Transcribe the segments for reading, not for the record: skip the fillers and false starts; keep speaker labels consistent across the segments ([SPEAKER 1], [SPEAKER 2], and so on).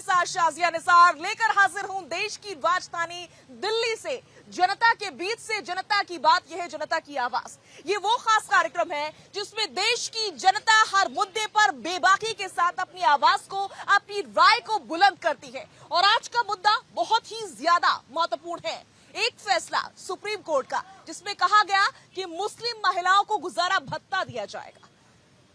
[SPEAKER 1] साथ शाजिया निसार लेकर हाजिर हूं देश की राजधानी दिल्ली से, जनता के बीच से, जनता की बात, यह है जनता की आवाज। ये वो खास कार्यक्रम है जिसमें देश की जनता हर मुद्दे पर बेबाकी के साथ अपनी आवाज को, अपनी राय को बुलंद करती है। और आज का मुद्दा बहुत ही ज्यादा महत्वपूर्ण है। एक फैसला सुप्रीम कोर्ट का जिसमें कहा गया कि मुस्लिम महिलाओं को गुजारा भत्ता दिया जाएगा,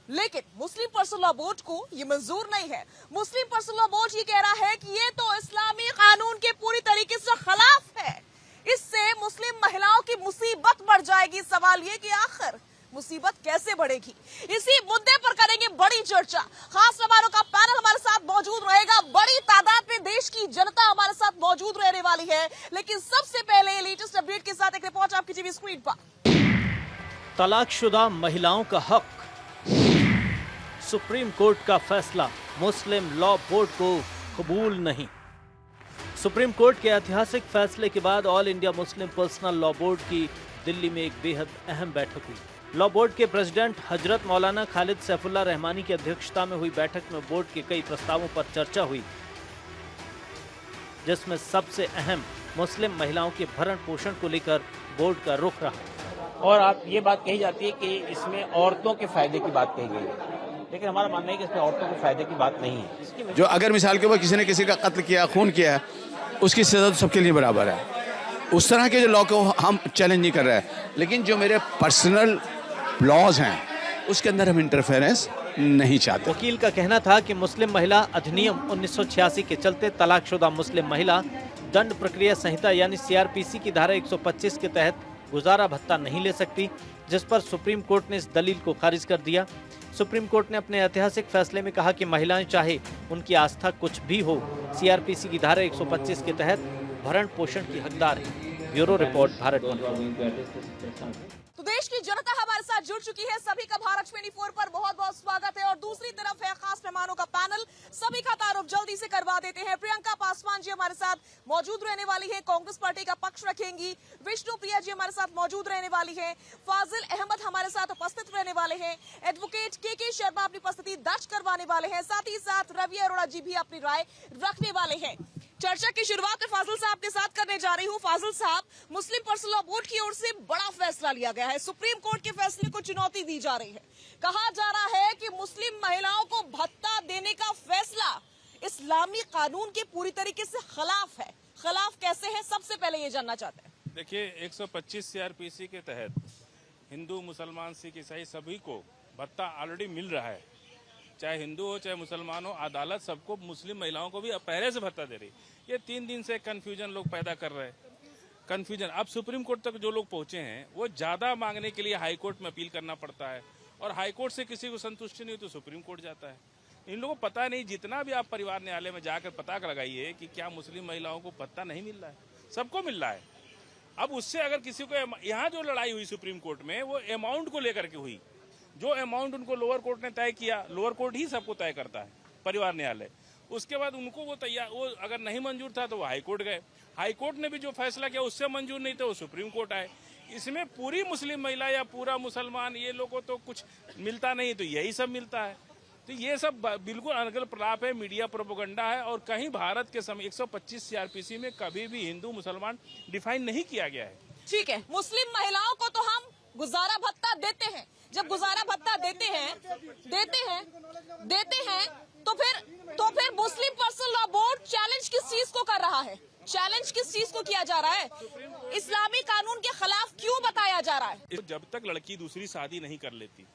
[SPEAKER 1] लेकिन मुस्लिम पर्सनल लॉ बोर्ड को ये मंजूर नहीं है। मुस्लिम पर्सनल लॉ बोर्ड ये कह रहा है कि ये तो इस्लामी कानून के पूरी तरीके से खिलाफ है, इससे मुस्लिम महिलाओं की मुसीबत बढ़ जाएगी। सवाल ये कि आखिर मुसीबत कैसे बढ़ेगी, इसी मुद्दे पर करेंगे बड़ी चर्चा। खास मेहमानों का पैनल हमारे साथ मौजूद रहेगा, बड़ी तादाद में देश की जनता हमारे साथ मौजूद रहने वाली है। लेकिन सबसे पहले लेटेस्ट अपडेट के साथ एक रिपोर्ट आपकी टीवी स्क्रीन पर।
[SPEAKER 2] तलाकशुदा महिलाओं का हक, सुप्रीम कोर्ट का फैसला मुस्लिम लॉ बोर्ड को कबूल नहीं। सुप्रीम कोर्ट के ऐतिहासिक फैसले के बाद all India Muslim personal law board की दिल्ली में एक बेहद अहम बैठक हुई। लॉ बोर्ड के प्रेसिडेंट हजरत मौलाना खालिद सैफुल्लाह रहमानी की अध्यक्षता में हुई बैठक में बोर्ड के कई प्रस्तावों पर चर्चा हुई, जिसमें सबसे अहम मुस्लिम महिलाओं के भरण पोषण को लेकर बोर्ड का रुख रहा।
[SPEAKER 3] और आप ये बात कही जाती है कि इसमें औरतों के फायदे की बात कही गई है, लेकिन हमारा मानना है कि इसमें औरतों के फायदे की बात नहीं है।
[SPEAKER 4] जो अगर मिसाल के ऊपर किसी ने किसी का कत्ल किया, खून किया, उसकी सजा तो सबके लिए बराबर है। उस तरह के जो लॉ को हम चैलेंज नहीं कर रहे हैं, लेकिन जो मेरे पर्सनल लॉज हैं उसके अंदर हम इंटरफेरेंस नहीं चाहते।
[SPEAKER 2] वकील का कहना था कि मुस्लिम महिला अधिनियम 1986 के चलते तलाकशुदा मुस्लिम महिला दंड प्रक्रिया संहिता यानी सीआरपीसी की धारा 125 के तहत गुजारा भत्ता नहीं ले सकती, जिस पर सुप्रीम कोर्ट ने इस दलील को खारिज कर दिया। सुप्रीम कोर्ट ने अपने ऐतिहासिक फैसले में कहा कि महिलाएं चाहे उनकी आस्था कुछ भी हो, सीआरपीसी की धारा 125 के तहत भरण पोषण की हकदार है। Bureau report, Bharat.
[SPEAKER 1] तो देश की जनता हमारे साथ जुड़ चुकी है, सभी का भारत 24 पर बहुत बहुत स्वागत है। और दूसरी तरफ है खास मेहमानों का पैनल, सभी का तारुफ जल्दी से करवा देते हैं। प्रियंका पासवान जी हमारे साथ मौजूद रहने वाली है, कांग्रेस पार्टी का पक्ष रखेंगी। विष्णु प्रिया जी हमारे साथ मौजूद रहने वाली है। फाजिल अहमद हमारे साथ उपस्थित रहने वाले हैं। एडवोकेट के शर्मा अपनी उपस्थिति दर्ज करवाने वाले हैं। साथ ही साथ रवि अरोड़ा जी भी अपनी राय रखने वाले हैं। चर्चा की शुरुआत में फाजिल साहब के साथ करने जा रही हूँ। फाजिल साहब, मुस्लिम पर्सनल लॉ बोर्ड की ओर से बड़ा फैसला लिया गया है, सुप्रीम कोर्ट के फैसले को चुनौती दी जा रही है। कहा जा रहा है कि मुस्लिम महिलाओं को भत्ता देने का फैसला इस्लामी कानून के पूरी तरीके से खिलाफ है। खिलाफ कैसे है, सबसे पहले ये जानना चाहते हैं।
[SPEAKER 5] देखिए, 125 सीआरपीसी के तहत हिंदू, मुसलमान, सिख, ईसाई सभी को भत्ता ऑलरेडी मिल रहा है। चाहे हिंदू हो चाहे मुसलमान हो, अदालत सबको, मुस्लिम महिलाओं को भी पहले से भत्ता दे रही। ये 3 दिन से कंफ्यूजन लोग पैदा कर रहे हैं। कंफ्यूजन अब सुप्रीम कोर्ट तक जो लोग पहुंचे हैं, वो ज्यादा मांगने के लिए हाई कोर्ट में अपील करना पड़ता है, और हाई कोर्ट से किसी को संतुष्टि नहीं तो सुप्रीम कोर्ट जाता है। इन लोगों को पता नहीं, जितना भी आप परिवार न्यायालय में जाकर पता लगाइए कि क्या मुस्लिम महिलाओं को भत्ता नहीं मिल रहा है, सबको मिल रहा है। अब उससे अगर किसी को, यहाँ जो लड़ाई हुई सुप्रीम कोर्ट में, वो अमाउंट को लेकर के हुई। जो अमाउंट उनको लोअर कोर्ट ने तय किया, लोअर कोर्ट ही सबको तय करता है, परिवार न्यायालय। उसके बाद उनको वो अगर नहीं मंजूर था तो वो हाई कोर्ट गए। हाई कोर्ट ने भी जो फैसला किया उससे मंजूर नहीं था, वो सुप्रीम कोर्ट आए। इसमें पूरी मुस्लिम महिला या पूरा मुसलमान, ये लोगों को तो कुछ मिलता नहीं, तो यही सब मिलता है। तो ये सब बिल्कुल अनगल प्रलाप है, मीडिया प्रोपेगेंडा है। और कहीं भारत के समय 125 सीआरपीसी में कभी भी हिंदू मुसलमान डिफाइन नहीं किया गया है।
[SPEAKER 1] ठीक है, मुस्लिम महिलाओं को तो हम गुजारा भत्ता देते हैं। जब गुजारा भत्ता देते हैं तो फिर मुस्लिम पर्सनल लॉ बोर्ड चैलेंज किस चीज को कर रहा है? चैलेंज किस चीज को किया जा रहा है? इस्लामी कानून के खिलाफ क्यों बताया जा रहा है?
[SPEAKER 5] जब तक लड़की दूसरी शादी नहीं कर लेती,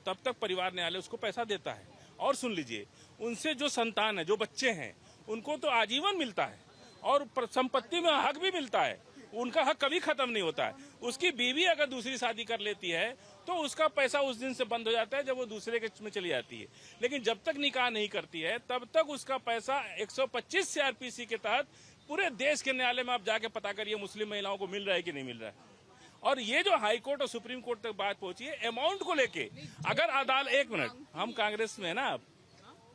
[SPEAKER 5] तब तक परिवार न्यायालय उसको पैसा देता है। और सुन लीजिए, उनसे जो संतान है, जो बच्चे हैं, उनको तो आजीवन मिलता है, और संपत्ति में हक भी मिलता है। उनका हक कभी खत्म नहीं होता है। उसकी बीवी अगर दूसरी शादी कर लेती है तो उसका पैसा उस दिन से बंद हो जाता है जब वो दूसरे के में चली जाती है। लेकिन जब तक निकाह नहीं करती है, तब तक उसका पैसा 125 सीआरपीसी के तहत पूरे देश के न्यायालय में आप जाके पता करिए मुस्लिम महिलाओं को मिल रहा है कि नहीं मिल रहा है। और ये जो हाई कोर्ट और सुप्रीम कोर्ट तक बात पहुंची है अमाउंट को लेके, अगर अदालत, एक मिनट, हम कांग्रेस में है ना,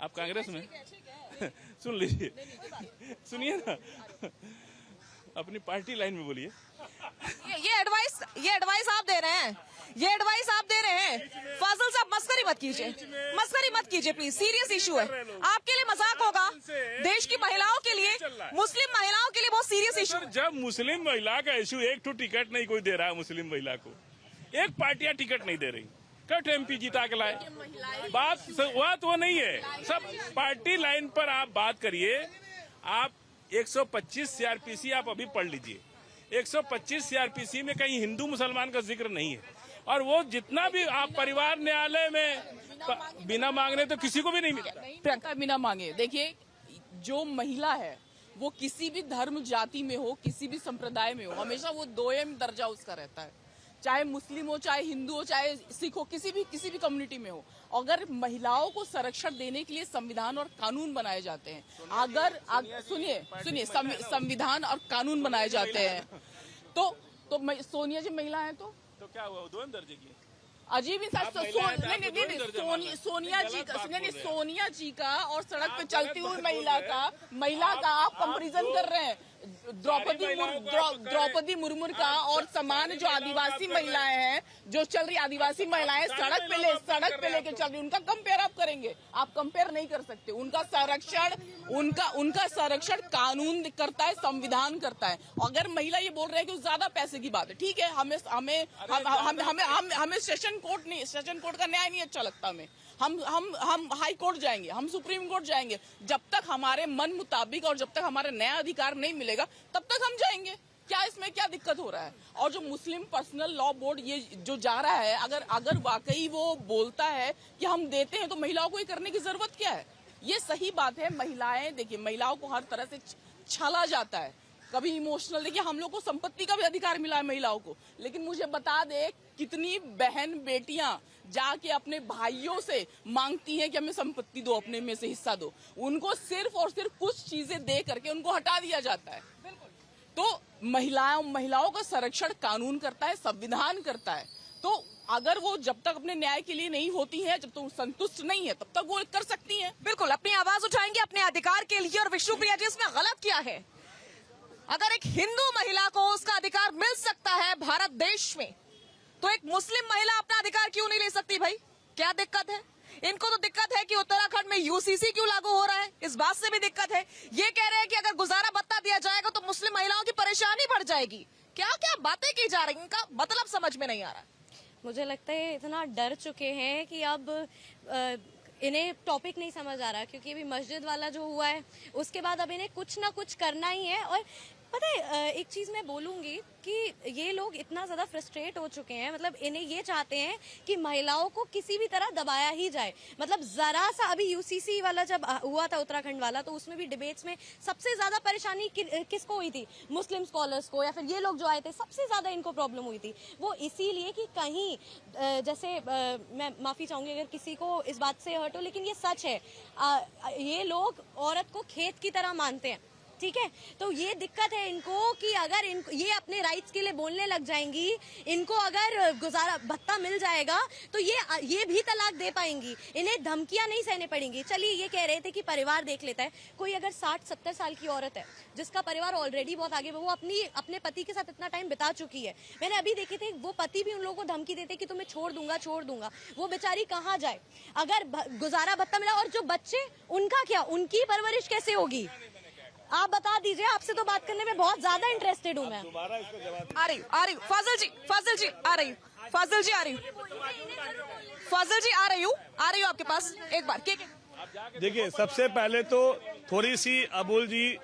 [SPEAKER 5] आप कांग्रेस में सुन लीजिए, सुनिए ना, अपनी पार्टी लाइन में बोलिए।
[SPEAKER 1] ये एडवाइस आप दे रहे हैं। ये एडवाइस आप दे रहे हैं? फाजिल साहब मस्करी मत कीजिए, मस्करी मत कीजिए प्लीज, सीरियस इशू है। आपके लिए मजाक होगा, देश की महिलाओं के लिए, मुस्लिम महिलाओं के लिए बहुत सीरियस इशू है।
[SPEAKER 5] जब मुस्लिम महिला का इशू, एक तो टिकट नहीं कोई दे रहा है मुस्लिम महिला को, एक पार्टियां टिकट नहीं दे रही, कट एमपी जीता के लाए, बात वो नहीं है। सब पार्टी लाइन पर आप बात करिए। आप 125 सीआरपीसी आप अभी पढ़ लीजिए, 125 सीआरपीसी में कहीं हिंदू मुसलमान का जिक्र नहीं है। और वो जितना भी आप परिवार न्यायालय में बिना मांगने तो किसी को भी नहीं मिलता।
[SPEAKER 6] प्रियंका बिना मांगे, देखिए जो महिला है वो किसी भी धर्म जाति में हो, किसी भी संप्रदाय में हो, हमेशा वो दोयम दर्जा उसका रहता है, चाहे मुस्लिम हो, चाहे हिंदू हो, चाहे सिख हो, किसी भी कम्युनिटी में हो। अगर महिलाओं को संरक्षण देने के लिए संविधान और कानून बनाए जाते हैं, अगर सुनिए संविधान और कानून बनाए जाते हैं तो सोनिया जी महिला है तो
[SPEAKER 5] क्या हुआ, दोनों दर्जे की
[SPEAKER 6] अजीब इंसान। सोनिया जी का और सड़क पे चलती हुई महिला का आप कंपैरिजन कर रहे हैं। द्रौपदी मुर्मू का और समान जो आदिवासी महिलाएं हैं, जो चल रही आदिवासी महिलाएं सड़क पे लेके चल रही, उनका कंपेयर आप करेंगे? आप कंपेयर नहीं कर सकते। उनका संरक्षण कानून करता है, संविधान करता है। अगर महिला ये बोल रहे हैं कि ज्यादा पैसे की बात है, ठीक है, हमें सेशन कोर्ट का न्याय नहीं अच्छा लगता। हम हाई कोर्ट जाएंगे, हम सुप्रीम कोर्ट जाएंगे, जब तक हमारे मन मुताबिक और जब तक हमारे न्याय अधिकार नहीं मिलेगा तब तक हम जाएंगे। क्या इसमें क्या दिक्कत हो रहा है? और जो मुस्लिम पर्सनल लॉ बोर्ड ये जो जा रहा है, अगर वाकई वो बोलता है कि हम देते हैं तो महिलाओं को ये करने की जरूरत क्या है? ये सही बात है। महिलाएं, देखिए, महिलाओं को हर तरह से छला जाता है, कभी इमोशनल। देखिए, हम लोग को संपत्ति का भी अधिकार मिला है महिलाओं को, लेकिन मुझे बता दे कितनी बहन बेटियां जाके अपने भाइयों से मांगती हैं कि हमें संपत्ति दो, अपने में से हिस्सा दो। उनको सिर्फ और सिर्फ कुछ चीजें दे करके उनको हटा दिया जाता है। तो महिलाओं का संरक्षण कानून करता है, संविधान करता है। तो अगर वो जब तक अपने न्याय के लिए नहीं होती है, जब तक संतुष्ट नहीं है, तब तक वो कर सकती हैं।
[SPEAKER 1] बिल्कुल अपनी आवाज उठाएंगे अपने अधिकार के लिए। और विष्णुप्रिया जी, इसमें गलत क्या है? अगर एक हिंदू महिला को उसका अधिकार मिल सकता है भारत देश में, तो एक मुस्लिम महिला अपना अधिकार क्यों नहीं ले सकती? भाई क्या दिक्कत है? इनको तो दिक्कत है कि उत्तराखंड में यूसीसी क्यों लागू हो रहा है, इस बात से भी दिक्कत है। ये कह रहे हैं कि अगर गुजारा भत्ता दिया जाएगा तो मुस्लिम महिलाओं की परेशानी बढ़ जाएगी। क्या क्या बातें की जा रही हैं, इनका मतलब समझ में नहीं आ रहा।
[SPEAKER 7] मुझे लगता है इतना डर चुके हैं कि अब इन्हें टॉपिक नहीं समझ आ रहा, क्योंकि अभी मस्जिद वाला जो हुआ है उसके बाद अब इन्हें कुछ ना कुछ करना ही है। और पता है, एक चीज मैं बोलूंगी कि ये लोग इतना ज्यादा फ्रस्ट्रेट हो चुके हैं, मतलब इन्हें ये चाहते हैं कि महिलाओं को किसी भी तरह दबाया ही जाए। मतलब जरा सा अभी यूसीसी वाला जब हुआ था उत्तराखंड वाला, तो उसमें भी डिबेट्स में सबसे ज्यादा परेशानी किसको हुई थी? मुस्लिम स्कॉलर्स को, या फिर ये लोग जो आए थे, सबसे ज्यादा इनको प्रॉब्लम हुई थी। वो इसीलिए कि कहीं जैसे मैं माफी चाहूंगी अगर किसी को इस बात से हर्ट हो, लेकिन ये सच है, ये लोग औरत को खेत की तरह मानते हैं, ठीक है? तो ये दिक्कत है इनको कि अगर इनको ये अपने राइट्स के लिए बोलने लग जाएंगी, इनको अगर गुजारा भत्ता मिल जाएगा तो ये भी तलाक दे पाएंगी, इन्हें धमकियां नहीं सहने पड़ेंगी। चलिए, ये कह रहे थे कि परिवार देख लेता है। कोई अगर 60-70 साल की औरत है जिसका परिवार ऑलरेडी बहुत आगे, वो अपने पति के साथ इतना टाइम बिता चुकी है। मैंने अभी देखे थे, वो पति भी उन लोगों को धमकी देते कि तुम्हें छोड़ दूंगा। वो बेचारी कहाँ जाए अगर गुजारा भत्ता मिला? और जो बच्चे, उनका क्या, उनकी परवरिश कैसे होगी? आप बता दीजिए, आपसे तो बात करने में बहुत ज्यादा इंटरेस्टेड हूँ मैं।
[SPEAKER 1] आ रही हूँ फाजिल जी आ रही हूँ, फाजिल जी आ रही हूँ आपके पास एक बार।
[SPEAKER 8] देखिए, सबसे पहले तो थोड़ी सी अबुल जी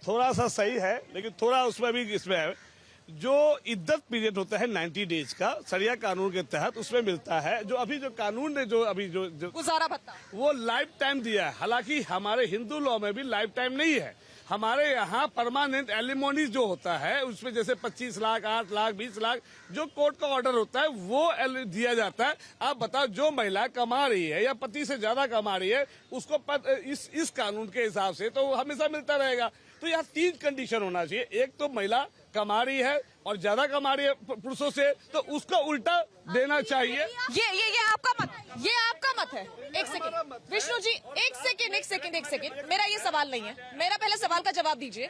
[SPEAKER 8] थोड़ा सा सही है, लेकिन थोड़ा उसमें भी इसमें है, जो इद्दत पीरियड होता है 90 डेज का शरिया कानून के तहत, उसमें मिलता है। जो अभी जो कानून ने जो
[SPEAKER 1] गुजारा भत्ता, वो
[SPEAKER 8] लाइफ टाइम दिया है। हालांकि हमारे हिंदू लॉ में भी लाइफ टाइम नहीं है। हमारे यहाँ परमानेंट एलिमोनी जो होता है, उसमें जैसे 25 लाख, 8 लाख, 20 लाख जो कोर्ट का ऑर्डर होता है वो दिया जाता है। आप बताओ, जो महिला कमा रही है या पति से ज्यादा कमा रही है, उसको इस कानून के हिसाब से तो हमेशा मिलता रहेगा। तो यहाँ 3 कंडीशन होना चाहिए। एक तो महिला कमा रही है और ज्यादा कमा रही है पुरुषों से, तो उसको उल्टा देना चाहिए।
[SPEAKER 1] ये आपका मत है। एक सेकंड विष्णु जी, एक सेकंड, मेरा ये सवाल नहीं है। मेरा पहले सवाल का जवाब दीजिए।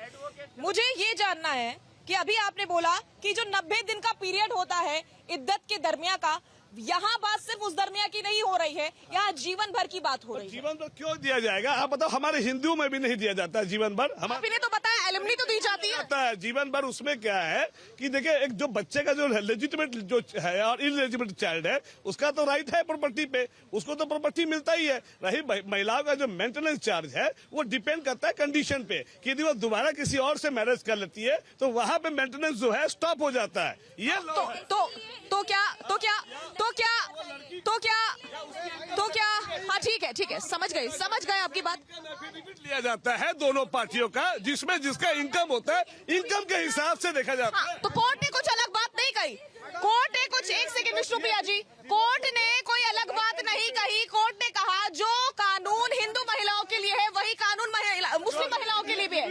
[SPEAKER 1] मुझे ये जानना है कि अभी आपने बोला कि जो 90 दिन का पीरियड होता है इद्दत के दरमियान का, यहाँ बात सिर्फ उस दरमियान की नहीं हो रही है, यहाँ जीवन भर की बात हो रही है।
[SPEAKER 8] जीवन भर क्यों दिया जाएगा? आप बताओ, हमारे हिंदुओं में भी नहीं दिया जाता जीवन भर।
[SPEAKER 1] आपने तो बताया एलिमनी तो दी जाती है।
[SPEAKER 8] जीवन भर उसमें क्या है कि देखिए, एक जो बच्चे का जो लेजिटिमेट जो है और इनलेजिटिमेट चाइल्ड है, उसका तो राइट है प्रॉपर्टी पे, उसको तो प्रॉपर्टी मिलता ही है। रही महिलाओं का जो मेंटेनेंस चार्ज है वो डिपेंड करता है कंडीशन पे, कि यदि वो दोबारा किसी और से मैरिज कर लेती है तो वहाँ पे मेंटेनेंस जो है स्टॉप हो जाता है। ये
[SPEAKER 1] तो क्या हाँ ठीक है, समझ गए आपकी बात।
[SPEAKER 8] बेनिफिट लिया जाता है दोनों पार्टियों का, जिसमें जिसका इनकम होता है इनकम के हिसाब से देखा जाता है।
[SPEAKER 1] तो कोर्ट ने कुछ अलग बात नहीं कही। कोर्ट ने कुछ, एक सेकंड विष्णुप्रिया जी, कोर्ट ने कोई अलग बात नहीं कही। कोर्ट ने कहा जो कानून हिंदू महिलाओं के लिए है वही कानून मुस्लिम महिलाओं के लिए भी है।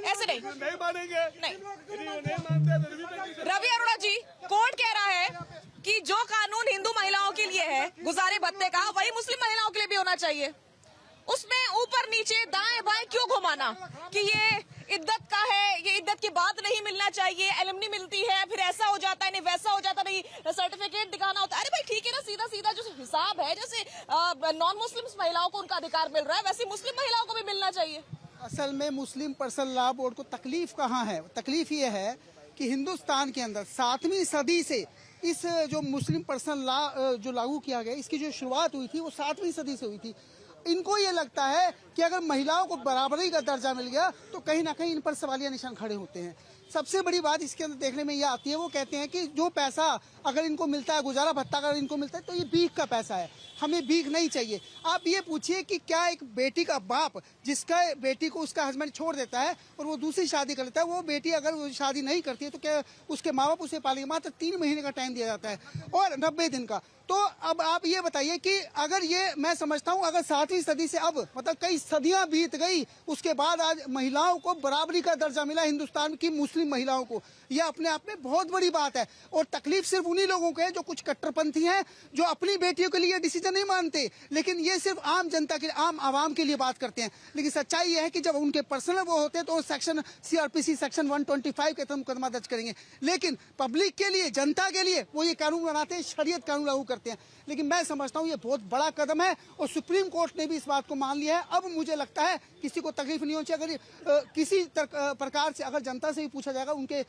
[SPEAKER 1] ऐसे नहीं
[SPEAKER 8] मानेंगे,
[SPEAKER 1] नहीं।
[SPEAKER 8] नहीं मानते।
[SPEAKER 1] रवि अरोड़ा जी, कोर्ट कह रहा है कि जो कानून हिंदू महिलाओं के लिए है गुजारे भत्ते का, वही मुस्लिम महिलाओं के लिए भी होना चाहिए। उसमें ऊपर नीचे दाएं बाएं क्यों घुमाना कि ये इद्दत का है, ये इद्दत के बाद नहीं मिलना चाहिए, एलिमनी मिलती है, फिर ऐसा हो जाता है, नहीं वैसा हो जाता, नहीं सर्टिफिकेट दिखाना होता है। अरे भाई ठीक है ना, सीधा सीधा जो हिसाब है, जैसे नॉन मुस्लिम महिलाओं को उनका अधिकार मिल रहा है, वैसे मुस्लिम महिलाओं को भी मिलना चाहिए।
[SPEAKER 9] असल में मुस्लिम पर्सनल लॉ बोर्ड को तकलीफ कहाँ है? तकलीफ ये है कि हिंदुस्तान के अंदर 7वीं सदी से इस जो मुस्लिम पर्सनल लॉ जो लागू किया गया, इसकी जो शुरुआत हुई थी वो 7वीं सदी से हुई थी। इनको ये लगता है कि अगर महिलाओं को बराबरी का दर्जा मिल गया तो कहीं ना कहीं इन पर सवालिया निशान खड़े होते हैं। सबसे बड़ी बात इसके अंदर देखने में ये आती है, वो कहते हैं कि जो पैसा अगर इनको मिलता है, गुजारा भत्ता अगर इनको मिलता है, तो ये भीख का पैसा है, हमें भीख नहीं चाहिए। आप ये पूछिए कि क्या एक बेटी का बाप जिसका बेटी को उसका हस्बैंड छोड़ देता है और वो दूसरी शादी कर लेता है, वो बेटी अगर वो शादी नहीं करती है तो क्या उसके माँ बाप उसे पालेंगे? मात्र 3 महीने का टाइम दिया जाता है और 90 दिन का। तो अब आप ये बताइए कि अगर ये, मैं समझता हूँ अगर 7वीं सदी से अब मतलब कई सदियां बीत गई, उसके बाद आज महिलाओं को बराबरी का दर्जा मिला हिंदुस्तान की मुस्लिम महिलाओं को, यह अपने आप में बहुत बड़ी बात है। और तकलीफ सिर्फ उन्हीं लोगों को है जो कुछ कट्टरपंथी हैं, जो अपनी बेटियों के लिए डिसीजन नहीं मानते, लेकिन ये सिर्फ आम जनता के, आम आवाम के लिए बात करते हैं। लेकिन सच्चाई ये है कि जब उनके पर्सनल वो होते हैं तो सेक्शन CRPC सेक्शन 125 के तहत मुकदमा दर्ज करेंगे, लेकिन पब्लिक के लिए, जनता के लिए वो ये कानून बनाते हैं, शरीयत कानून लागू करते हैं। लेकिन मैं समझता हूँ ये बहुत बड़ा कदम है और सुप्रीम कोर्ट ने भी इस बात को मान लिया है। अब मुझे लगता है किसी को तकलीफ नहीं होनी चाहिए। अगर किसी प्रकार से अगर जनता से भी पूछा जाएगा, उनके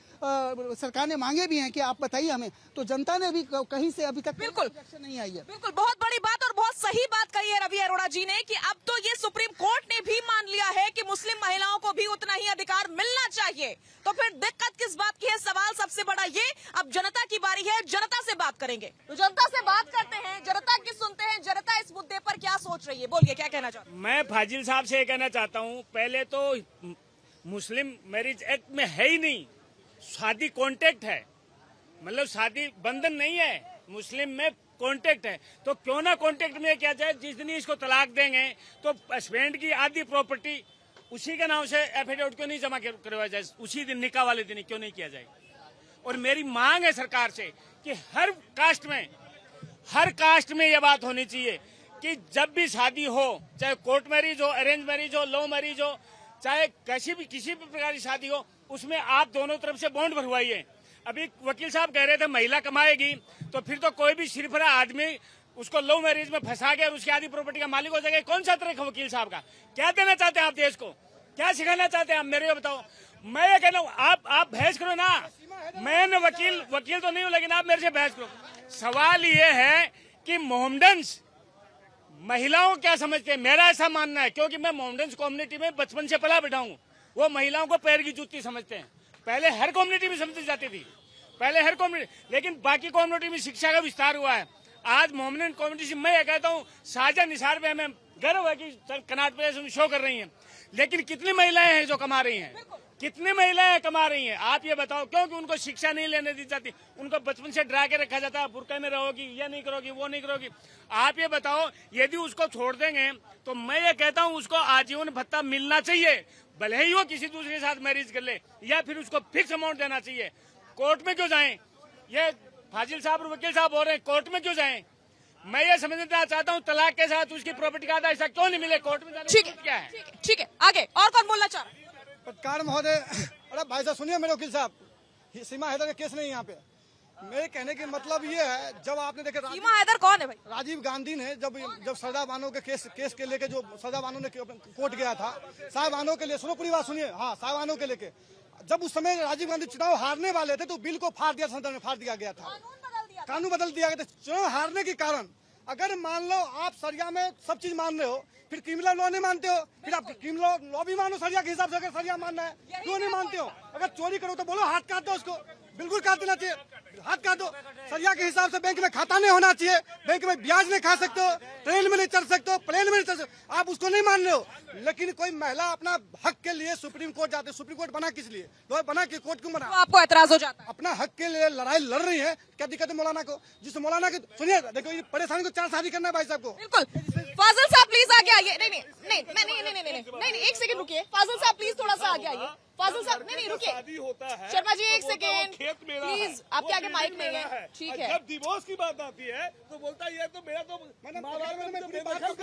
[SPEAKER 9] सरकार ने मांगे भी हैं कि आप बताइए हमें, तो जनता ने भी कहीं से अभी तक
[SPEAKER 1] बिल्कुल
[SPEAKER 9] रिएक्शन नहीं आई है।
[SPEAKER 1] बिल्कुल, बहुत बड़ी बात और बहुत सही बात कही है रवि अरोड़ा जी ने कि अब तो ये सुप्रीम कोर्ट ने भी मान लिया है कि मुस्लिम महिलाओं को भी उतना ही अधिकार मिलना चाहिए। तो फिर दिक्कत किस बात की है? सवाल सबसे बड़ा ये, अब जनता की बारी है, जनता से बात करेंगे। तो जनता से बात करते हैं, जनता की सुनते हैं, जनता इस मुद्दे पर क्या सोच रही है, बोलिए क्या कहना चाहते हैं?
[SPEAKER 10] मैं फाजिल साहब से ये कहना चाहता हूँ, पहले तो मुस्लिम मैरिज एक्ट में है ही नहीं, शादी कॉन्ट्रैक्ट है, मतलब शादी बंधन नहीं है, मुस्लिम में कॉन्ट्रैक्ट है। तो क्यों ना कॉन्ट्रैक्ट में किया जाए, जिस दिन इसको तलाक देंगे तो हस्बैंड की आधी प्रॉपर्टी उसी के नाम से एफिडेविट क्यों नहीं जमा करवाया जाए, उसी दिन निकाह वाले दिन क्यों नहीं किया जाए। और मेरी मांग है सरकार से कि हर कास्ट में यह बात होनी चाहिए कि जब भी शादी हो, चाहे कोर्ट मैरिज हो, अरेंज मैरिज हो, लव मैरिज हो, चाहे किसी भी प्रकार की शादी हो, उसमें आप दोनों तरफ से बॉन्ड भरवाइए। अभी वकील साहब कह रहे थे महिला कमाएगी, तो फिर तो कोई भी सिरफरा आदमी उसको लव मैरिज में फंसा के और उसकी आधी प्रॉपर्टी का मालिक हो जाएगा। कौन सा तरीका वकील साहब का? क्या देना चाहते हैं आप देश को? क्या सिखाना चाहते हैं आप? मेरे को बताओ। मैं ये कह रहा हूँ, आप बहस करो ना, मैं वकील तो नहीं हूँ, लेकिन आप मेरे से बहस करो। सवाल ये है कि मोहम्मडन्स महिलाओं को क्या समझते हैं? मेरा ऐसा मानना है, क्योंकि मैं मोहम्मडन्स कम्युनिटी में बचपन से पला बैठा हूँ, वो महिलाओं को पैर की जूती समझते हैं। पहले हर कम्युनिटी में समझी जाती थी, पहले हर कम्युनिटी, लेकिन बाकी कम्युनिटी में शिक्षा का विस्तार हुआ है। आज मोहम्मडन कम्युनिटी से मैं ये कहता हूँ, साजा निसार पे हमें गर्व है कि कनाट पे शो कर रही हैं, लेकिन कितनी महिलाएं हैं जो कमा रही हैं? कितनी महिलाएं कमा रही हैं? आप ये बताओ। क्योंकि उनको शिक्षा नहीं लेने दी जाती, उनको बचपन से डरा के रखा जाता है, बुर्का में रहोगी, ये नहीं करोगी, वो नहीं करोगी। आप ये बताओ, यदि उसको छोड़ देंगे तो मैं ये कहता हूँ उसको आजीवन भत्ता मिलना चाहिए, भले ही वो किसी दूसरे के साथ मैरिज कर ले, या फिर उसको फिक्स अमाउंट देना चाहिए। कोर्ट में क्यों जाएं? ये फाजिल साहब और वकील साहब बोल रहे हैं कोर्ट में क्यों जाएं? मैं ये समझना चाहता हूँ, तलाक के साथ उसकी प्रॉपर्टी का आधा हिस्सा क्यों नहीं मिले? कोर्ट में जाने की क्या है?
[SPEAKER 1] ठीक है, आगे और कौन बोलना चाह रहा है?
[SPEAKER 9] पत्रकार महोदय, अरे भाई साहब सुनिए मेरे वकील साहब, सीमा हैदर का केस नहीं यहाँ पे। मेरे कहने के मतलब ये है, जब आपने देखे
[SPEAKER 1] सीमा हैदर कौन है भाई?
[SPEAKER 9] राजीव गांधी ने जब सरदार बानो के केस के लेके जो सरदार बानो ने कोर्ट गया था, साहब बानो के लिए, सुनो पूरी बात सुनिए, हाँ साहब बानो के लेके, जब उस समय राजीव गांधी चुनाव हारने वाले थे तो बिल को फाड़ दिया, संसद में फाड़ दिया गया था, कानून बदल दिया गया था चुनाव हारने के कारण। अगर मान लो आप सरिया में सब चीज मान रहे हो, फिर क्रिमिनल लॉ नहीं मानते हो, फिर आप क्रिमिनल लॉ भी मानो सरिया के हिसाब से। अगर सरिया मानना है क्यों नहीं मानते हो? अगर चोरी करो तो बोलो हाथ काट दो उसको, बिल्कुल काट देना चाहिए, हाथ काट दो। सरिया के हिसाब से बैंक में खाता नहीं होना चाहिए, बैंक में ब्याज नहीं खा सकते हो, ट्रेन में नहीं चढ़ सकते हो, प्लेन में नहीं चढ़ सकते, आप उसको नहीं मान रहे हो। लेकिन कोई महिला अपना हक के लिए सुप्रीम कोर्ट जाते, सुप्रीम कोर्ट बना किस लिए? बना कि कोर्ट क्यों बना?
[SPEAKER 1] तो आपको एतराज हो जाता है?
[SPEAKER 9] अपना हक के लिए लड़ाई लड़ रही है, क्या दिक्कत है मौलाना को? जिस मौलाना के सुनिए, देखो ये परेशानी को 4 शादी करना है भाई साहब को।
[SPEAKER 1] बिल्कुल। फाजिल साहब प्लीज आगे आइए। नहीं, एक सेकंड रुकिए। फाजिल साहब प्लीज थोड़ा सा आगे आइए। फाजिल साहब नहीं रुकिए। शर्मा जी एक सेकंड प्लीज, आपके आगे माइक नहीं है, ठीक है।
[SPEAKER 8] जब डिवोर्स की बात आती है तो बोलता है ये तो मेरा तो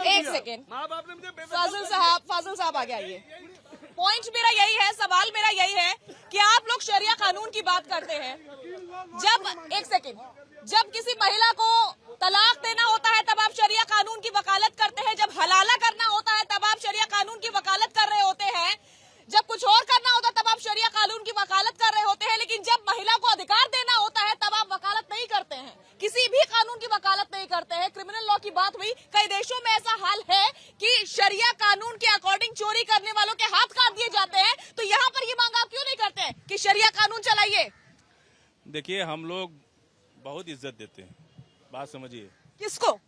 [SPEAKER 1] एक सेकंड, फाजिल साहब आगे आइए। पॉइंट मेरा यही है, सवाल मेरा यही है कि आप लोग शरिया कानून की बात करते हैं। जब किसी महिला को तलाक देना होता है तब आप शरिया कानून की वकालत करते हैं, जब हलाला करना होता है तब आप शरिया कानून की वकालत कर रहे होते हैं, जब कुछ और करना होता है तब आप शरिया कानून की वकालत कर रहे होते हैं, लेकिन जब महिला को अधिकार देना होता है तब आप वकालत नहीं करते हैं, किसी भी कानून की वकालत नहीं करते हैं। क्रिमिनल लॉ की बात हुई, कई देशों में ऐसा हाल है कि शरिया कानून के अकॉर्डिंग चोरी करने वालों के हाथ काट दिए जाते हैं। तो यहाँ पर ये मांग आप क्यों नहीं करते हैं कि शरिया कानून चलाइए?
[SPEAKER 5] देखिए, हम लोग बहुत इज्जत देते हैं, बात समझिए।
[SPEAKER 1] किसको?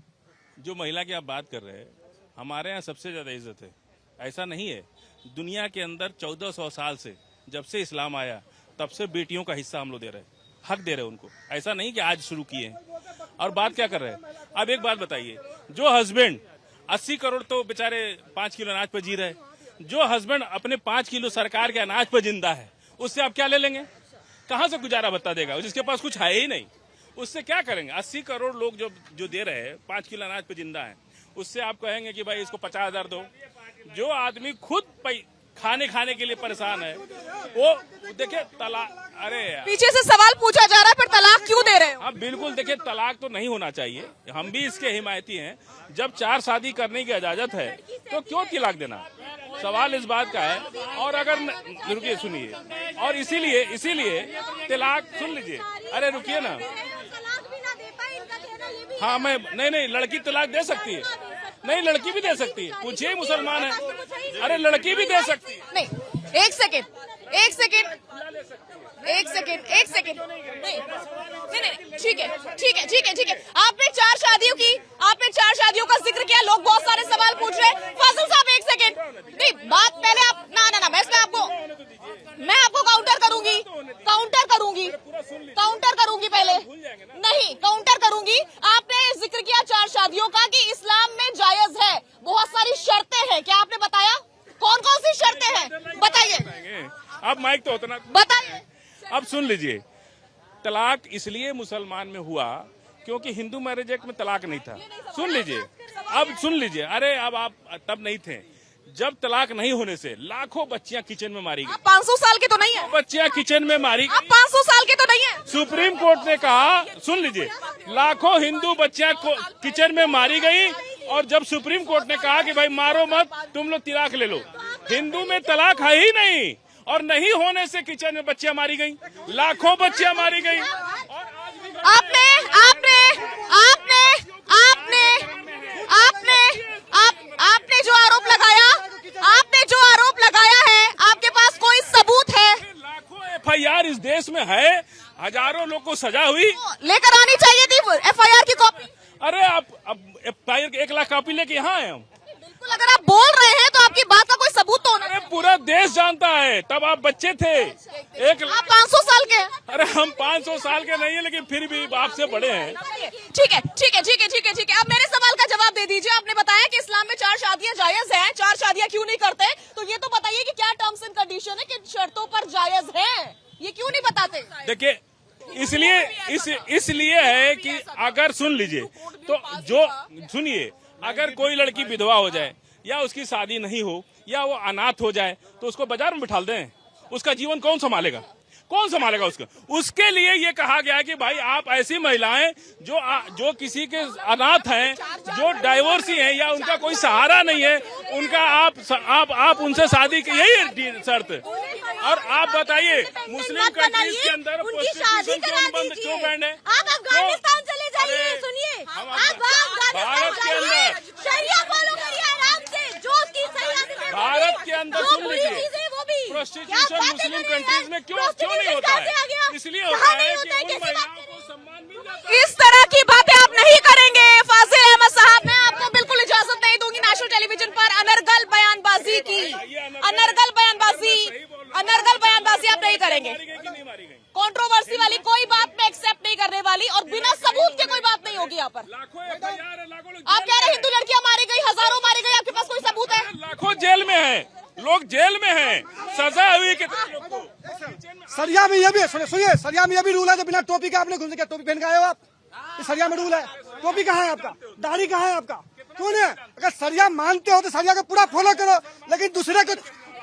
[SPEAKER 5] जो महिला की आप बात कर रहे हैं, हमारे यहाँ सबसे ज्यादा इज्जत है। ऐसा नहीं है, दुनिया के अंदर 1400 साल से, जब से इस्लाम आया तब से बेटियों का हिस्सा हम लोग दे रहे हैं, हक दे रहे हैं उनको। ऐसा नहीं कि आज शुरू किए हैं। और बात क्या कर रहे हैं? अब एक बात बताइए, जो हस्बैंड 80 करोड़ तो बेचारे 5 किलो अनाज पर जी रहे, जो हस्बैंड अपने 5 किलो सरकार के अनाज पर जिंदा है, उससे आप क्या ले लेंगे? कहाँ से गुजारा भत्ता देगा? जिसके पास कुछ है ही नहीं, उससे क्या करेंगे? 80 करोड़ लोग जो दे रहे हैं, 5 किलो अनाज पे जिंदा है, उससे आप कहेंगे कि भाई इसको 50,000 दो। जो आदमी खुद खाने के लिए परेशान है, वो देखिए तलाक, अरे
[SPEAKER 1] पीछे से सवाल पूछा जा रहा है, पर तलाक क्यों दे रहे हो?
[SPEAKER 5] अब बिल्कुल देखिए, तलाक तो नहीं होना चाहिए, हम भी इसके हिमायती हैं। जब 4 शादी करने की इजाजत है तो क्यों तलाक देना? सवाल इस बात का है। और अगर रुकिए, सुनिए, और इसीलिए तलाक, सुन लीजिए, अरे रुकिए ना। हाँ, मैं नहीं, लड़की तलाक दे सकती है, नहीं लड़की भी दे सकती है, पूछिए मुसलमान है, अरे लड़की भी दे सकती है।
[SPEAKER 1] नहीं, एक सेकेंड, नहीं, ठीक है। आपने 4 शादियों का जिक्र किया, लोग बहुत सारे सवाल पूछ रहे हैं। फाजिल साहब एक सेकेंड, नहीं बात पहले आप ना मैं आपको काउंटर करूंगी पहले, नहीं काउंटर करूंगी। आपने जिक्र किया 4 शादियों का कि इस्लाम में जायज है, बहुत सारी शर्तें हैं, क्या आपने बताया? कौन कौन सी शर्तें हैं बताइए?
[SPEAKER 5] अब माइक तो उतना
[SPEAKER 1] बताइए।
[SPEAKER 5] अब सुन लीजिए, तलाक इसलिए मुसलमान में हुआ क्योंकि हिंदू मैरिज एक्ट में तलाक नहीं था। सुन लीजिए, अब सुन लीजिए, अरे अब आप तब नहीं थे जब तलाक नहीं होने से लाखों बच्चियां किचन में मारी गई।
[SPEAKER 1] 500 साल के तो नहीं है,
[SPEAKER 5] बच्चियां किचन में मारी गई।
[SPEAKER 1] 500 साल के तो नहीं है।
[SPEAKER 5] सुप्रीम कोर्ट ने कहा, सुन लीजिए, लाखों हिंदू बच्चियां किचन में मारी गई, और जब सुप्रीम कोर्ट ने कहा कि भाई मारो मत, तुम लोग तलाक ले लो, हिंदू में तलाक है ही नहीं, और नहीं होने से किचन में बच्चियां मारी गई, लाखों बच्चियां मारी गई। आपने जो आरोप लगाया है, आपके पास कोई सबूत है? लाखों FIR इस देश में है, हजारों लोग को सजा हुई,
[SPEAKER 1] लेकर आनी चाहिए थी FIR की कॉपी।
[SPEAKER 5] अरे आप अब FIR 1 लाख कॉपी लेके यहाँ आए हम।
[SPEAKER 1] बिल्कुल, अगर आप बोल रहे हैं तो आपकी बात का कोई सबूत तो होना।
[SPEAKER 5] अरे पूरा देश जानता है, तब आप बच्चे थे।
[SPEAKER 1] आप 500 साल के हैं।
[SPEAKER 5] अरे हम 500 साल के नहीं है, लेकिन फिर भी आपसे बड़े हैं।
[SPEAKER 1] ठीक है। अब मेरे सवाल का जवाब दे दीजिए। आपने बताया कि इस्लाम में 4 शादियां जायज हैं, 4 शादियां क्यों नहीं करते? तो ये तो बताइए कि क्या टर्म्स एंड कंडीशन है, किन शर्तों पर जायज है, ये क्यों नहीं बताते?
[SPEAKER 5] देखिए, इसलिए है कि अगर सुन लीजिए, तो जो सुनिए, अगर कोई लड़की विधवा हो जाए या उसकी शादी नहीं हो या वो अनाथ हो जाए तो उसको बाजार में बिठा दें, उसका जीवन कौन संभालेगा? कौन संभालेगा उसका? उसके लिए ये कहा गया कि भाई आप ऐसी महिलाएं जो किसी के अनाथ हैं, जो डाइवोर्सी हैं या उनका कोई सहारा नहीं है, उनका आप उनसे शादी की, यही शर्त। और आप बताइए मुस्लिम कंट्रीज के अंदर प्रोस्टिट्यूशन क्यों बैंड है?
[SPEAKER 7] आप अफगानिस्तान चले जाइए, सुनिए,
[SPEAKER 5] भारत के अंदर
[SPEAKER 7] शरिया फॉलो करिए आराम से, जो उसकी
[SPEAKER 5] भारत के अंदर सुन लीजिए, प्रोस्टिट्यूशन मुस्लिम कंट्रीज में क्यों नहीं होता है? इसलिए होता है कि उन महिलाओं को सम्मान मिल जाता है।
[SPEAKER 1] इस तरह की बातें आप नहीं करेंगे फाजिल अहमद साहब, मैं आपको बिल्कुल इजाजत नहीं दूंगी नेशनल टेलीविजन पर अनर्गल बयानबाजी की। अनर्गल बयानबाजी आप नहीं करेंगे। कंट्रोवर्सी वाली कोई बात मैं एक्सेप्ट नहीं करने वाली, और बिना सबूत के कोई बात नहीं होगी यहाँ पर। आप कह रहे हिंदू लड़कियां मारी गई, हजारों मारी गई, आपके पास कोई सबूत है?
[SPEAKER 5] लाखों जेल में हैं, लोग जेल में हैं, सजा हुई कितने लोग को।
[SPEAKER 8] सरिया में ये भी सुनिए, सरिया में ये भी रूल है, जो बिना टोपी का आपने घूमने क्या टोपी पहन के आए हो आप? सरिया में रूल है, टोपी कहाँ है आपका? दाढ़ी कहाँ है आपका? क्यों नहीं? अगर सरिया मानते हो तो सरिया को पूरा फॉलो करो, लेकिन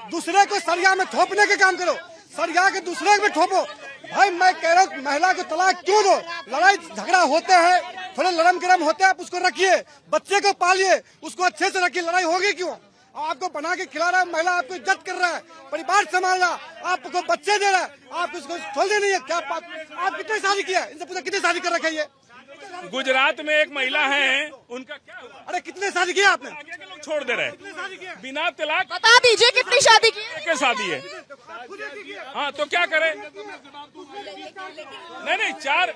[SPEAKER 8] दूसरे को सरिया में थोपने के काम करो, सरिया के दूसरे में थोपो। भाई मैं कह रहा हूँ महिला को तलाक क्यों दो? लड़ाई झगड़ा होते हैं, थोड़े लड़म गरम होते हैं, आप उसको रखिए, बच्चे को पालिए, उसको अच्छे से रखिए। लड़ाई होगी क्यों? आपको बना के खिला रहा है, महिला आपको इज्जत कर रहा है, परिवार संभाल रहा, आपको बच्चे दे रहा है, आप उसको छोड़ने नहीं है क्या? आप कितने शादी किया? इनसे पूछा कितने शादी कर रखे ये?
[SPEAKER 5] गुजरात में एक महिला है, उनका क्या हुआ?
[SPEAKER 8] अरे कितने शादी किया आपने?
[SPEAKER 5] आगे के लोग छोड़ दे रहे हैं बिना तलाक।
[SPEAKER 1] बता दीजिए कितनी शादी की?
[SPEAKER 5] क्या शादी है? हाँ तो क्या करें? नहीं चार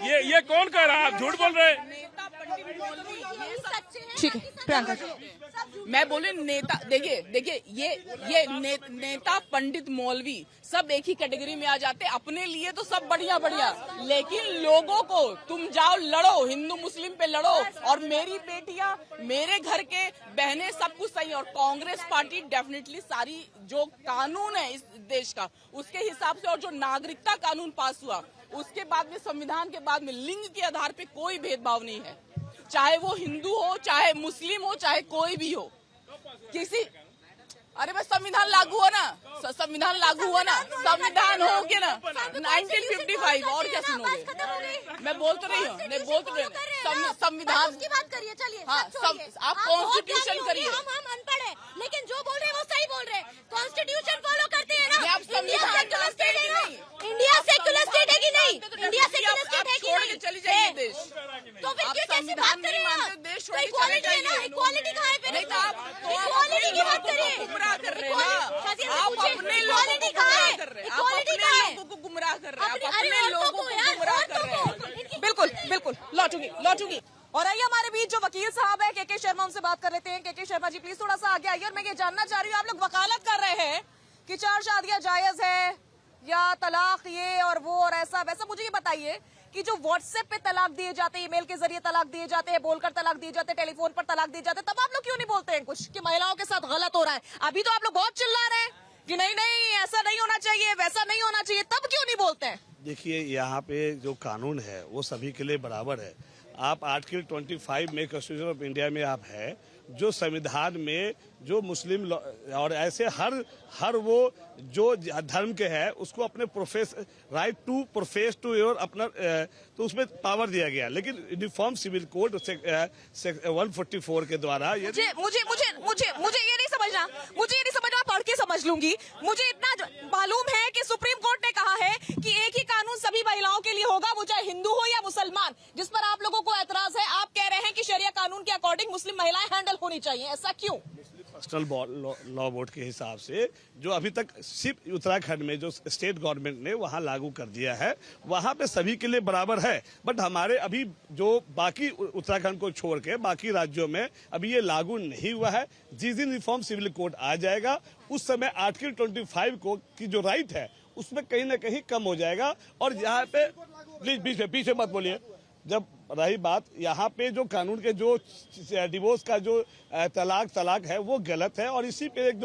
[SPEAKER 5] ये कौन कह रहा है? आप झूठ बोल रहे हैं।
[SPEAKER 1] ठीक है प्रियंका,
[SPEAKER 6] मैं बोले नेता, देखिए ये नेता पंडित मौलवी सब एक ही कैटेगरी में आ जाते। अपने लिए तो सब बढ़िया, लेकिन लोगों को तुम जाओ लड़ो, हिंदू मुस्लिम पे लड़ो, और मेरी बेटियां, मेरे घर के बहनें, सब कुछ सही। और कांग्रेस पार्टी डेफिनेटली सारी जो कानून है इस देश का उसके हिसाब से, और जो नागरिकता कानून पास हुआ उसके बाद में, संविधान के बाद में लिंग के आधार पे कोई भेदभाव नहीं है, चाहे वो हिंदू हो, चाहे मुस्लिम हो, चाहे कोई भी हो। किसी अरे बस संविधान लागू हुआ ना, संविधान हो गया ना 1955, और क्या सुनोगे? मैं बोल तो रही हूँ, संविधान
[SPEAKER 7] की बात करिए, चलिए।
[SPEAKER 6] हाँ, आप कॉन्स्टिट्यूशन करिए।
[SPEAKER 7] हम अनपढ़ है, लेकिन जो बोल रहे हैं वो सही बोल रहे हैं। कॉन्स्टिट्यूशन फॉलो करते हैं ना।
[SPEAKER 6] आप संविधान
[SPEAKER 7] इंडिया सेक्युलर स्टेट है कि नहीं? इंडिया सेक्युलर स्टेट है कि नहीं?
[SPEAKER 6] चली जाइए देश।
[SPEAKER 7] तो फिर क्यों कैसी बात कर रहे हैं?
[SPEAKER 6] देश
[SPEAKER 7] इक्वालिटी है ना, इक्वालिटी कहाँ है फिर?
[SPEAKER 6] नहीं तो आप
[SPEAKER 7] इक्वालिटी की बात करिए।
[SPEAKER 6] गुमराह कर रहे हैं ना, आप अपने
[SPEAKER 7] इक्वालिटी कहाँ है? इक्वालिटी कहाँ है?
[SPEAKER 6] लोगों को गुमराह कर रहे हैं, आप
[SPEAKER 7] अरे
[SPEAKER 6] अपने लोगों
[SPEAKER 7] औरतों
[SPEAKER 6] को
[SPEAKER 7] को यार,
[SPEAKER 6] गुमराह कर रहे हैं।
[SPEAKER 7] औरतों को।
[SPEAKER 1] बिल्कुल लौटूंगी। और आइए हमारे बीच जो वकील साहब है के शर्मा, उनसे बात कर लेते हैं। के शर्मा जी प्लीज थोड़ा सा आगे आइए। और मैं ये जानना चाह रही हूँ, आप लोग वकालत कर रहे हैं कि 4 शादियां जायज है या तलाक ये और वो और ऐसा वैसा। मुझे ये बताइए कि जो व्हाट्सएप पे तलाक दिए जाते हैं, ईमेल के जरिए तलाक दिए जाते हैं, बोलकर तलाक दिए जाते हैं, टेलीफोन पर तलाक दिए जाते हैं, तब आप लोग क्यों नहीं बोलते हैं कुछ कि महिलाओं के साथ गलत हो रहा है? अभी तो आप लोग बहुत चिल्ला रहे हैं कि नहीं ऐसा नहीं होना चाहिए, वैसा नहीं होना चाहिए, तब क्यों नहीं बोलते हैं?
[SPEAKER 8] देखिए यहाँ पे जो कानून है वो सभी के लिए बराबर है। आप आर्टिकल 25 में कॉन्स्टिट्यूशन ऑफ इंडिया में आप है, जो संविधान में जो मुस्लिम और ऐसे हर वो जो धर्म के है उसको अपने right to profess to your अपना, तो उसमें पावर दिया गया। लेकिन यूनिफॉर्म सिविल कोड 144 के द्वारा ये
[SPEAKER 1] मुझे ये नहीं समझना, पढ़ के समझ लूंगी। मुझे इतना मालूम है कि सुप्रीम कोर्ट ने कहा है कि एक ही कानून सभी महिलाओं के लिए होगा, वो चाहे हिंदू हो या मुसलमान, जिस पर आप लोगों को एतराज है। आप कह रहे हैं कि शरिया कानून के अकॉर्डिंग मुस्लिम महिलाएं हैंडल होनी चाहिए, ऐसा क्यों?
[SPEAKER 8] पर्सनल लॉ बोर्ड के हिसाब से जो अभी तक सिर्फ उत्तराखंड में जो स्टेट गवर्नमेंट ने वहां लागू कर दिया है, वहां पे सभी के लिए बराबर है। बट हमारे अभी जो बाकी उत्तराखंड को छोड़ के बाकी राज्यों में अभी ये लागू नहीं हुआ है। जिस दिन रिफॉर्म सिविल कोड आ जाएगा उस समय आर्टिकल 25 को की जो राइट है उसमें कहीं ना कहीं कम हो जाएगा। और यहाँ पे प्लीज पीछे मत बोलिए। जब रही बात यहाँ पे जो कानून के जो डिवोर्स का जो तलाक है वो गलत है, और इसी पे एक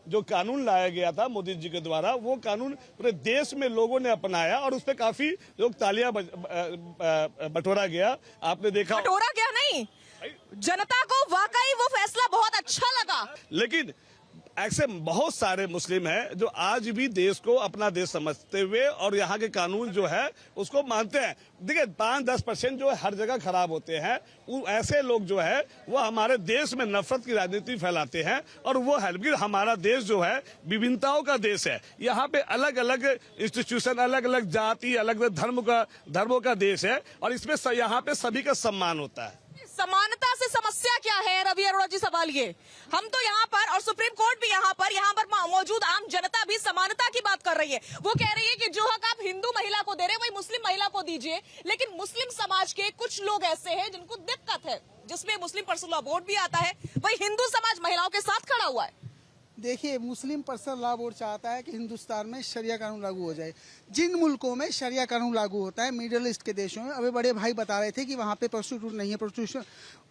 [SPEAKER 8] जो कानून लाया गया था मोदी जी के द्वारा, वो कानून पूरे देश में लोगों ने अपनाया और उस पे काफी लोग तालियां बटोरा गया। आपने देखा,
[SPEAKER 1] बटोरा गया नहीं, जनता को वाकई वो फैसला बहुत अच्छा लगा।
[SPEAKER 8] लेकिन ऐसे बहुत सारे मुस्लिम हैं जो आज भी देश को अपना देश समझते हुए और यहाँ के कानून जो है उसको मानते हैं। देखिए 5-10% जो हर जगह खराब होते हैं, वो ऐसे लोग जो है वो हमारे देश में नफरत की राजनीति फैलाते हैं और वो है। लेकिन हमारा देश जो है विभिन्नताओं का देश है। यहाँ पे अलग अलग इंस्टीट्यूशन, अलग अलग जाति, अलग अलग धर्मों का देश है और इसमें यहाँ पे सभी का सम्मान होता है।
[SPEAKER 1] समानता से समस्या क्या है रवि अरोड़ा जी? सवाल ये, हम तो यहाँ पर और सुप्रीम कोर्ट भी यहाँ पर मौजूद आम जनता भी समानता की बात कर रही है। वो कह रही है कि जो हक आप हिंदू महिला को दे रहे हैं वही मुस्लिम महिला को दीजिए। लेकिन मुस्लिम समाज के कुछ लोग ऐसे हैं जिनको दिक्कत है, जिसमें मुस्लिम पर्सनल लॉ बोर्ड भी आता है, वही हिंदू समाज महिलाओं के साथ खड़ा हुआ है।
[SPEAKER 9] देखिए, मुस्लिम पर्सनल लॉ बोर्ड चाहता है कि हिंदुस्तान में शरिया कानून लागू हो जाए। जिन मुल्कों में शरिया कानून लागू होता है, मिडिल ईस्ट के देशों में, अभी बड़े भाई बता रहे थे कि वहाँ पे प्रोस्टिट्यूट नहीं है, प्रोस्टिट्यूशन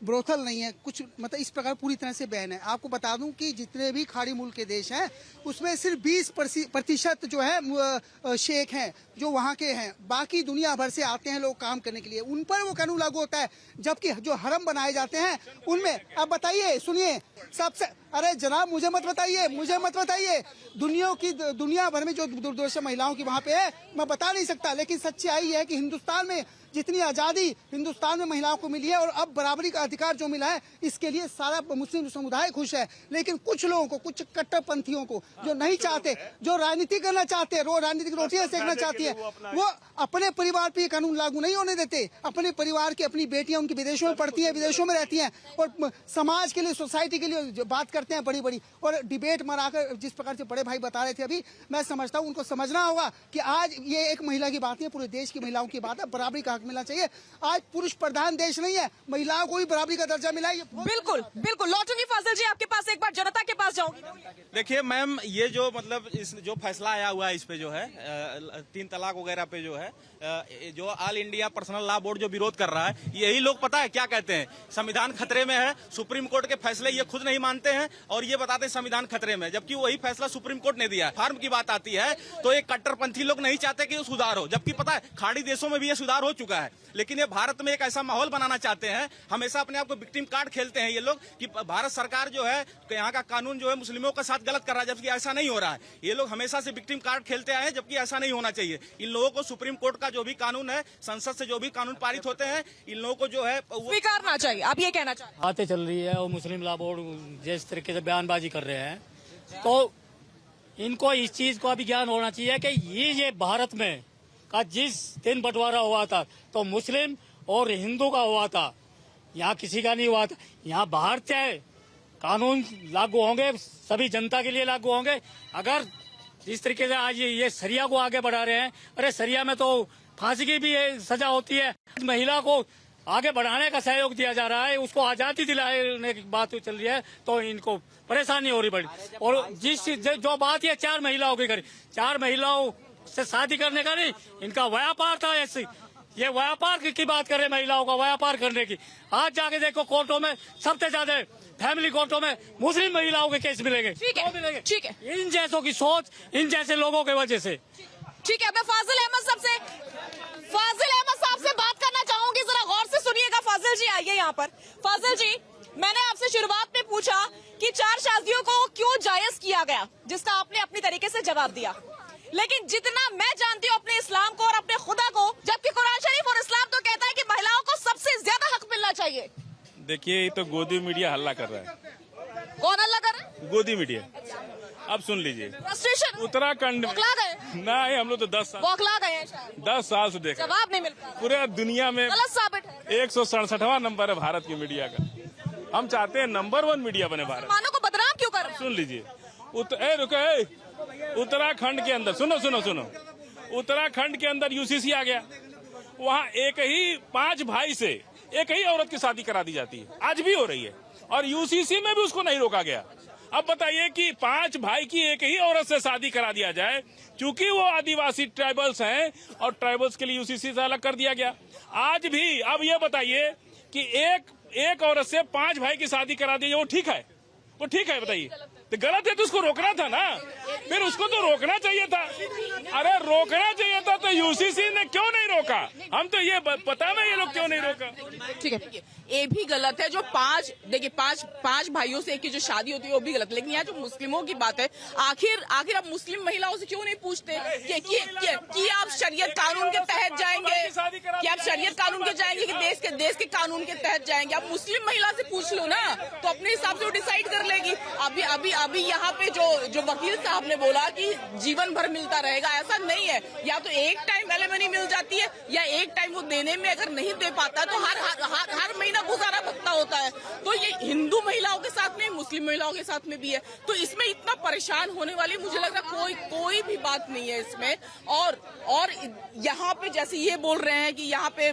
[SPEAKER 9] ब्रोथल नहीं है, कुछ मतलब इस प्रकार पूरी तरह से बैन है। आपको बता दूं कि जितने भी खाड़ी मुल्क के देश हैं उसमें सिर्फ 20% जो है शेख हैं जो वहाँ के हैं, बाकी दुनिया भर से आते हैं लोग काम करने के लिए, उन पर वो कानून लागू होता है। जबकि जो हरम बनाए जाते हैं उनमें, अब बताइए, सुनिए सबसे, अरे जनाब मुझे मत बताइए, दुनिया भर में जो दुर्दशा महिलाओं की वहाँ पे है मैं बता नहीं सकता, लेकिन सच्चाई है कि हिंदुस्तान में जितनी आज़ादी हिंदुस्तान में महिलाओं को मिली है और अब बराबरी का अधिकार जो मिला है, इसके लिए सारा मुस्लिम समुदाय खुश है। लेकिन कुछ लोगों को, कुछ कट्टरपंथियों को जो नहीं चाहते, जो राजनीति करना चाहते हैं, राजनीतिक रोटियां सेकना चाहती है, वो अपने परिवार पे कानून लागू नहीं होने देते। अपने परिवार की अपनी बेटियां उनकी विदेशों में पढ़ती हैं, विदेशों में रहती हैं और समाज के लिए, सोसाइटी के लिए बात करते हैं बड़ी और डिबेट मनाकर जिस प्रकार से बड़े भाई बता रहे थे अभी, मैं समझता हूँ उनको समझना होगा कि आज ये एक महिला की बात नहीं है, पूरे देश की महिलाओं की बात है। बराबरी का हक मिलना चाहिए। आज पुरुष प्रधान देश नहीं है, महिलाओं को भी बराबरी का दर्जा मिला है।
[SPEAKER 1] बिल्कुल लौटूंगी फाजिल जी आपके पास, एक बार जनता के पास जाऊंगी।
[SPEAKER 11] देखिए मैम, ये जो मतलब इस जो फैसला आया हुआ है इस पे जो है 3 तलाक वगैरह पे जो है जो all India personal law board जो विरोध कर रहा है, यही लोग पता है क्या कहते हैं, संविधान खतरे में है। सुप्रीम कोर्ट के फैसले ये खुद नहीं मानते हैं और ये बताते हैं संविधान खतरे में, जबकि वही फैसला सुप्रीम कोर्ट ने दिया है। फार्म की बात आती है तो ये कट्टरपंथी लोग नहीं चाहते कि सुधार हो, जबकि पता है खाड़ी देशों में भी ये सुधार हो चुका है। लेकिन ये भारत में एक ऐसा माहौल बनाना चाहते हैं, हमेशा अपने आप को विक्टिम कार्ड खेलते हैं ये लोग कि भारत सरकार जो है यहाँ का कानून जो है मुस्लिमों के साथ गलत कर रहा है, जबकि ऐसा नहीं हो रहा है। ये लोग हमेशा से विक्टिम कार्ड खेलते आए हैं, जबकि ऐसा नहीं होना चाहिए। इन लोगों को सुप्रीम कोर्ट का जो भी कानून है, संसद से जो भी कानून पारित होते हैं, इन लोगों को जो है
[SPEAKER 1] स्वीकारना चाहिए। आप ये कहना चाहते हैं?
[SPEAKER 12] बातें चल रही है और मुस्लिम लॉ बोर्ड जिस तरीके से बयानबाजी कर रहे हैं, तो इनको इस चीज को अभी ज्ञान होना चाहिए कि ये भारत में का जिस दिन बंटवारा हुआ था तो मुस्लिम और हिंदू का हुआ था, यहाँ किसी का नहीं हुआ था। यहाँ बाहर चाहे कानून लागू होंगे, सभी जनता के लिए लागू होंगे। अगर जिस तरीके से आज ये शरिया को आगे बढ़ा रहे हैं, अरे शरिया में तो फांसी की भी सजा होती है। महिला को आगे बढ़ाने का सहयोग दिया जा रहा है, उसको आजादी दिलाने की बात चल रही है, तो इनको परेशानी हो रही बड़ी। और जो बात ये 4 महिलाओं की करी, 4 महिलाओं से शादी करने का नहीं, इनका व्यापार था। ऐसे ये व्यापार की बात कर रहे, महिलाओं का व्यापार करने की। आज जाके देखो कोर्टों में सबसे ज्यादा फैमिली कोर्टों में मुस्लिम महिलाओं के केस मिलेंगे।
[SPEAKER 1] ठीक है,
[SPEAKER 12] इन जैसों की सोच, इन जैसे लोगों की वजह से।
[SPEAKER 1] ठीक है, मैं फाजिल अहमद साहब से बात करना चाहूंगी, जरा गौर से सुनिएगा। फाजिल जी आइए यहाँ पर। फाजिल जी, मैंने आपसे शुरुआत में पूछा कि 4 शादियों को क्यों जायज किया गया, जिसका आपने अपनी तरीके से जवाब दिया। लेकिन जितना मैं जानती हूँ अपने इस्लाम को और अपने खुदा को, जबकि कुरान शरीफ और इस्लाम तो कहता है कि महिलाओं को सबसे ज्यादा हक मिलना चाहिए।
[SPEAKER 5] देखिए, ये तो गोदी मीडिया हल्ला कर रहा है।
[SPEAKER 1] कौन हल्ला कर रहा है?
[SPEAKER 5] गोदी मीडिया। अब सुन लीजिए, उत्तराखंड में नहीं, हम लोग तो 10 साल से देख,
[SPEAKER 1] जवाब नहीं मिल रहा।
[SPEAKER 5] पूरे दुनिया में
[SPEAKER 1] गलत साबित है।
[SPEAKER 5] 167वां नंबर है भारत की मीडिया का। हम चाहते हैं नंबर 1 मीडिया बने भारत।
[SPEAKER 1] मानो को बदनाम क्यों कर रहे हैं?
[SPEAKER 5] सुन लीजिए, उत्तराखंड के अंदर सुनो, उत्तराखंड के अंदर यूसीसी आ गया। वहाँ एक ही 5 भाई से एक ही औरत की शादी करा दी जाती है, आज भी हो रही है, और यूसीसी में भी उसको नहीं रोका गया। अब बताइए कि 5 भाई की एक ही औरत से शादी करा दिया जाए, क्योंकि वो आदिवासी ट्राइबल्स हैं और ट्राइबल्स के लिए यूसीसी से अलग कर दिया गया। आज भी अब ये बताइए कि एक औरत से 5 भाई की शादी करा दी, वो ठीक है? वो ठीक है? बताइए। तो गलत है तो उसको रोकना था ना, फिर उसको तो रोकना चाहिए था। अरे रोकना चाहिए था तो यूसीसी ने क्यों नहीं रोका? हम तो ये पता नहीं ये लोग क्यों नहीं रोका।
[SPEAKER 6] ठीक है, ये भी गलत है। जो पांच भाइयों से एक की जो शादी होती है वो भी गलत है। लेकिन यहाँ जो मुस्लिमों की बात है, आखिर आप मुस्लिम महिलाओं से क्यों नहीं पूछते कि आप शरीयत कानून के तहत जाएंगे, कि आप शरीयत कानून के जाएंगे कि देश के कानून के तहत जाएंगे? आप मुस्लिम महिला से पूछ लो ना, तो अपने हिसाब से वो डिसाइड कर लेगी। अभी यहाँ पे जो वकील साहब ने बोला कि जीवन भर मिलता रहेगा, ऐसा नहीं है। या तो एक टाइम एलिमनी मिल जाती है, या एक टाइम वो देने में अगर नहीं दे पाता तो हर महीना गुजारा भत्ता होता है। तो ये हिंदू महिलाओं के साथ में, मुस्लिम महिलाओं के साथ में भी है। तो इसमें इतना परेशान होने वाली मुझे लग रहा कोई भी बात नहीं है इसमें। और यहाँ पे जैसे ये बोल रहे हैं कि यहाँ पे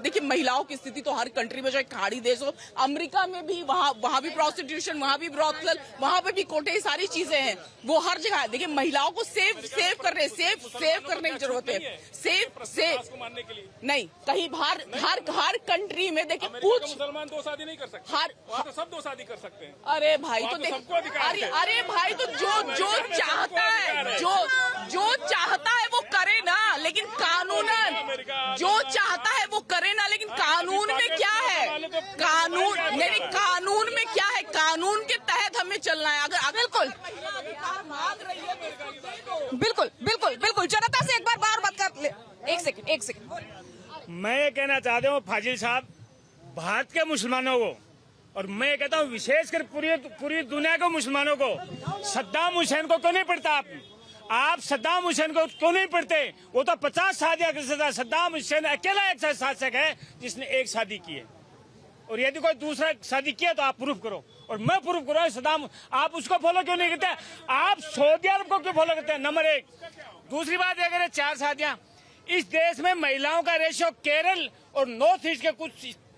[SPEAKER 6] देखिए महिलाओं की स्थिति तो हर कंट्री में, चाहे खाड़ी देश हो, अमेरिका में भी वहाँ भी प्रोस्टिट्यूशन, वहाँ भी ब्रॉथल, वहाँ पे भी कोटे, सारी चीजें हैं, वो हर जगह। देखिए महिलाओं को सेव करने की जरूरत है। सेव
[SPEAKER 5] मानने के लिए
[SPEAKER 6] नहीं, कहीं हर कंट्री में देखिए कुछ
[SPEAKER 5] मुसलमान 2 शादी नहीं कर सकते, वहाँ तो सब 2 शादी कर सकते हैं।
[SPEAKER 6] अरे भाई तो
[SPEAKER 5] सबको अधिकार है।
[SPEAKER 6] अरे भाई तो जो चाहता है, जो चाहता है वो करे ना, लेकिन कानूनन जो चाहता है वो करे ना, लेकिन कानून में क्या है? कानून में क्या है? कानून के तहत हमें चलना है। अगर बिल्कुल जनता से एक बार बात कर। एक सेकंड
[SPEAKER 10] मैं ये कहना चाहता हूँ फाजिल साहब, भारत के मुसलमानों को, और मैं कहता हूँ विशेषकर पूरी दुनिया के मुसलमानों को, सद्दाम हुसैन को क्यों नहीं पढ़ता आप सद्दाम हुसैन को क्यों नहीं पढ़ते? वो तो 50 शादियां कर सकता। सद्दाम हुसैन अकेला एक शासक है जिसने एक शादी की है, और यदि कोई दूसरा शादी किया तो आप प्रूफ करो, और मैं प्रूफ करूँ सद्दाम। आप उसको फॉलो क्यों नहीं करते? आप सऊदी अरब को क्यों फॉलो करते हैं? नंबर 1। दूसरी बात ये करें, 4 शादियां इस देश में महिलाओं का रेशियो केरल और नॉर्थ ईस्ट के कुछ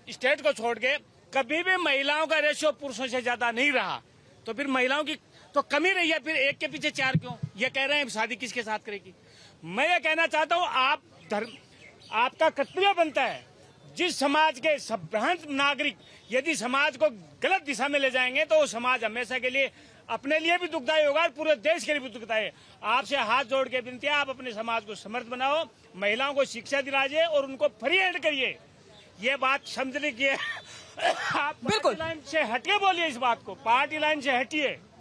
[SPEAKER 10] स्टेट को छोड़ के कभी भी महिलाओं का रेशियो पुरुषों से ज्यादा नहीं रहा। तो फिर महिलाओं की तो कमी रही है, फिर एक के पीछे 4 क्यों? ये कह रहे हैं शादी किसके साथ करेगी? मैं ये कहना चाहता हूँ आपका कर्तव्य बनता है, जिस समाज के सभ्यंत नागरिक यदि समाज को गलत दिशा में ले जाएंगे तो वो समाज हमेशा के लिए अपने लिए भी दुखदायी होगा और पूरे देश के लिए भी दुखदायी है। आपसे हाथ जोड़ के विनती है, आप अपने समाज को समर्थ बनाओ, महिलाओं को शिक्षा दिलाइए और उनको फ्री हैंड करिए। ये बात समझने की है। आप बिल्कुल लाइन से हटिए, बोलिए इस बात को, पार्टी लाइन से हटिए।